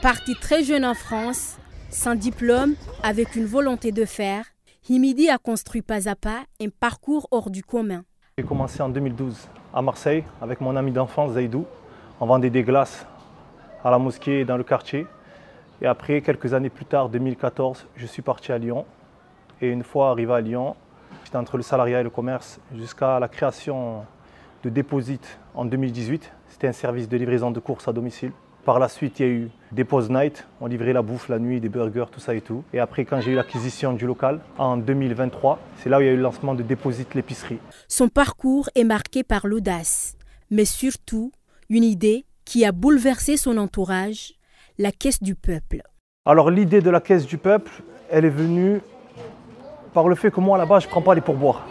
Parti très jeune en France, sans diplôme, avec une volonté de faire, Himidi a construit pas à pas un parcours hors du commun. J'ai commencé en 2012 à Marseille avec mon ami d'enfance Zaïdou. On vendait des glaces à la mosquée et dans le quartier. Et après, quelques années plus tard, 2014, je suis parti à Lyon. Et une fois arrivé à Lyon, j'étais entre le salariat et le commerce jusqu'à la création de Deposit en 2018. C'était un service de livraison de courses à domicile. Par la suite, il y a eu Depose Night, on livrait la bouffe la nuit, des burgers, tout ça et tout. Et après, quand j'ai eu l'acquisition du local, en 2023, c'est là où il y a eu le lancement de Deposit l'épicerie. Son parcours est marqué par l'audace, mais surtout une idée qui a bouleversé son entourage, la Caisse du Peuple. Alors l'idée de la Caisse du Peuple, elle est venue par le fait que moi, là-bas, je ne prends pas les pourboires.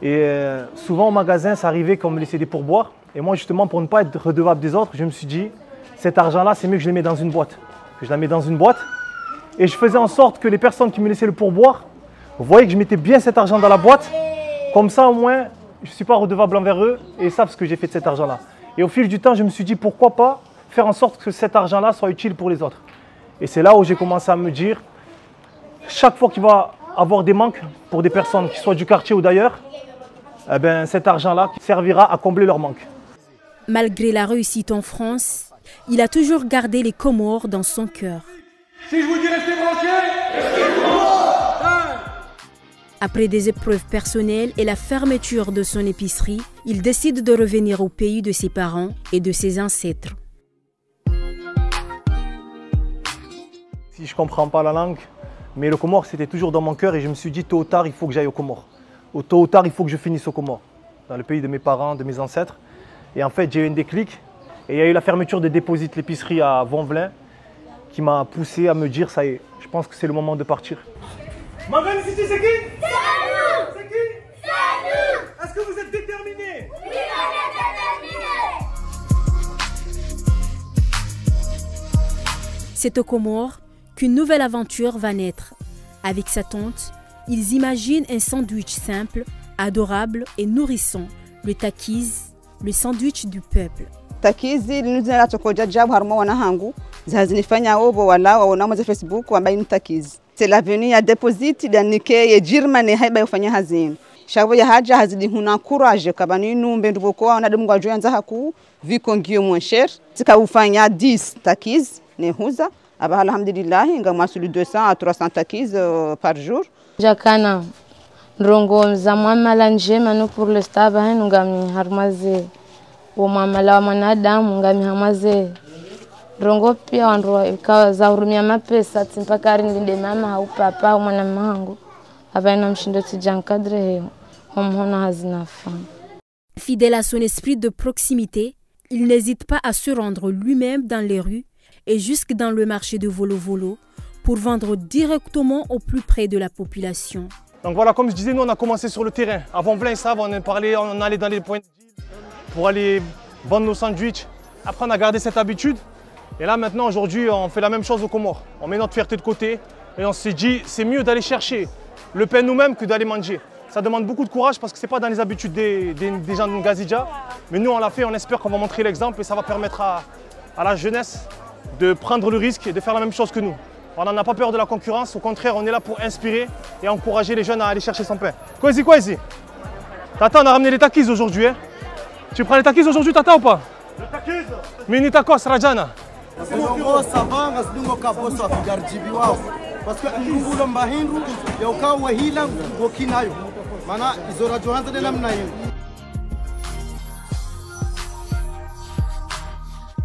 Et souvent au magasin, ça arrivait qu'on me laissait des pourboires. Et moi, justement, pour ne pas être redevable des autres, je me suis dit, cet argent-là, c'est mieux que je le mette dans une boîte. Je la mets dans une boîte et je faisais en sorte que les personnes qui me laissaient le pourboire, vous voyez que je mettais bien cet argent dans la boîte. Comme ça, au moins, je ne suis pas redevable envers eux et ils savent ce que j'ai fait de cet argent-là. Et au fil du temps, je me suis dit, pourquoi pas faire en sorte que cet argent-là soit utile pour les autres. Et c'est là où j'ai commencé à me dire, chaque fois qu'il va avoir des manques pour des personnes qui soient du quartier ou d'ailleurs, eh ben, cet argent-là servira à combler leurs manques. Malgré la réussite en France, il a toujours gardé les Comores dans son cœur. Si je vous dis restez branchés, Après des épreuves personnelles et la fermeture de son épicerie, il décide de revenir au pays de ses parents et de ses ancêtres. Si je ne comprends pas la langue, mais le Comore c'était toujours dans mon cœur et je me suis dit tôt ou tard il faut que j'aille au Comore. Tôt ou tard il faut que je finisse au Comore, dans le pays de mes parents, de mes ancêtres. Et en fait j'ai eu un déclic et il y a eu la fermeture de Deposit l'épicerie à Vonvelin qui m'a poussé à me dire ça y est, je pense que c'est le moment de partir. Ma grande cité, c'est qui? C'est nous! C'est qui? C'est nous! Est-ce que vous êtes déterminés? Oui, on est déterminés! C'est au Comores qu'une nouvelle aventure va naître. Avec sa tante, ils imaginent un sandwich simple, adorable et nourrissant, le takiz, le sandwich du peuple. Takizi linuzina tokoja jabu harmo wana hangu zazinifanya obo wala waona mwa Facebook ambaye ni takizi. C'est l'avenue ya Deposit ya nike ye jirmane haiba yofanya hazini. Shabo ya haja hazidi huna courage kabani numbe nduboko wana demu gwajo yanza haku viko ngio moins cher. Tika ufanya 10 takiz ne huza aba alhamdulillah nga masuli 200 à 300 takiz par jour. Jakana ndrongo za mwamala njema no pour le staba ngami harmaze o mwamala wa mwanadamu ngami hamaze rongo pia wanro ikawa za hurumia mapesa mpaka arinde mama au papa mwana mangu abana mshindo tijankadre he homona hazina femme. Fidèle à son esprit de proximité, il n'hésite pas à se rendre lui-même dans les rues et jusque dans le marché de Volo-Volo pour vendre directement au plus près de la population. Donc voilà, comme je disais, nous on a commencé sur le terrain. À Vonvelin, ça, on allait dans les points pour aller vendre nos sandwichs. Après on a gardé cette habitude. Et là maintenant, aujourd'hui, on fait la même chose au Comores. On met notre fierté de côté et on s'est dit, c'est mieux d'aller chercher le pain nous-mêmes que d'aller manger. Ça demande beaucoup de courage parce que ce n'est pas dans les habitudes des gens de Ngazidja. Mais nous, on l'a fait, on espère qu'on va montrer l'exemple et ça va permettre à la jeunesse de prendre le risque et de faire la même chose que nous. On n'en a pas peur de la concurrence, au contraire, on est là pour inspirer et encourager les jeunes à aller chercher son pain. Quoi ici? Tata, on a ramené les takis aujourd'hui. Hein? Tu prends les takis aujourd'hui, Tata, ou pas? Le takiz! Mais ni takos, Rajana. Parce que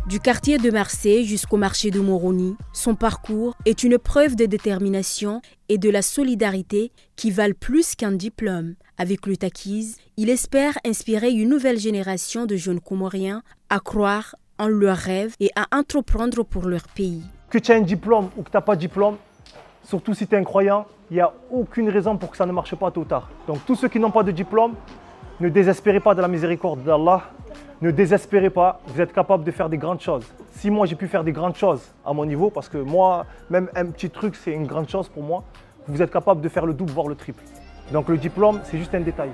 Du quartier de Marseille jusqu'au marché de Moroni, son parcours est une preuve de détermination et de la solidarité qui valent plus qu'un diplôme. Avec le takiz, il espère inspirer une nouvelle génération de jeunes Comoriens à croire en leurs rêves et à entreprendre pour leur pays. Que tu as un diplôme ou que tu n'as pas de diplôme, surtout si tu es un croyant, il n'y a aucune raison pour que ça ne marche pas tôt ou tard. Donc tous ceux qui n'ont pas de diplôme, ne désespérez pas de la miséricorde d'Allah. Ne désespérez pas, vous êtes capable de faire des grandes choses. Si moi j'ai pu faire des grandes choses à mon niveau, parce que moi, même un petit truc c'est une grande chose pour moi, vous êtes capable de faire le double, voire le triple. Donc le diplôme, c'est juste un détail.